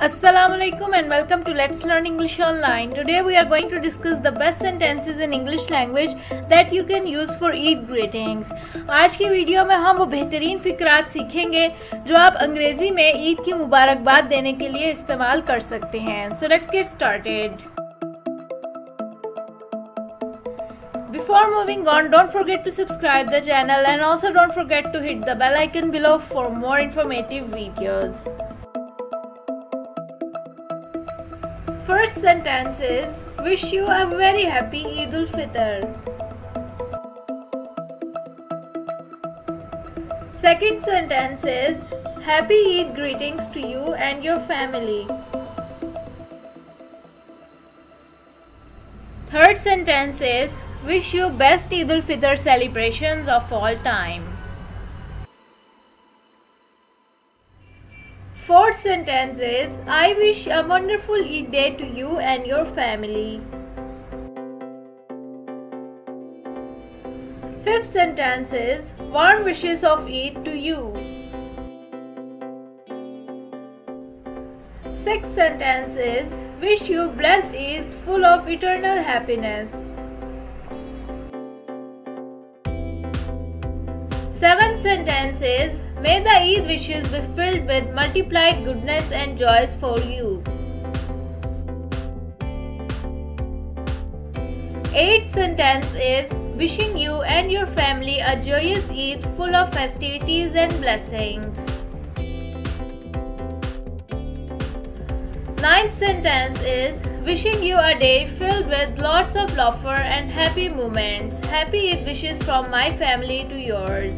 Assalamualaikum and welcome to Let's Learn English Online. Today we are going to discuss the best sentences in English language that you can use for Eid greetings. आज की video में हम वो बेहतरीन फिक्रात सीखेंगे जो आप अंग्रेजी में ईद की मुबारकबाद देने के लिए इस्तेमाल कर सकते हैं. So let's get started. Before moving on, don't forget to subscribe the channel and also don't forget to hit the bell icon below for more informative videos. First sentence is, wish you a very happy Eid al-Fitr. Second sentence is, happy Eid greetings to you and your family. Third sentence is, wish you best Eid al-Fitr celebrations of all time. Fourth sentence is, I wish a wonderful Eid day to you and your family. Fifth sentence is, warm wishes of Eid to you. Sixth sentence is, wish you blessed Eid full of eternal happiness. Seventh sentence is, may the Eid wishes be filled with multiplied goodness and joys for you. Eighth sentence is, wishing you and your family a joyous Eid full of festivities and blessings. Ninth sentence is, wishing you a day filled with lots of laughter and happy moments. Happy Eid wishes from my family to yours.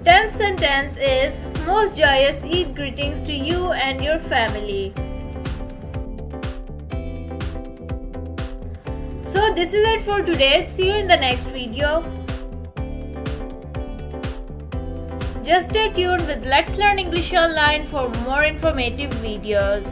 10th sentence is, most joyous Eid greetings to you and your family. So this is it for today. See you in the next video. Just stay tuned with Let's Learn English Online for more informative videos.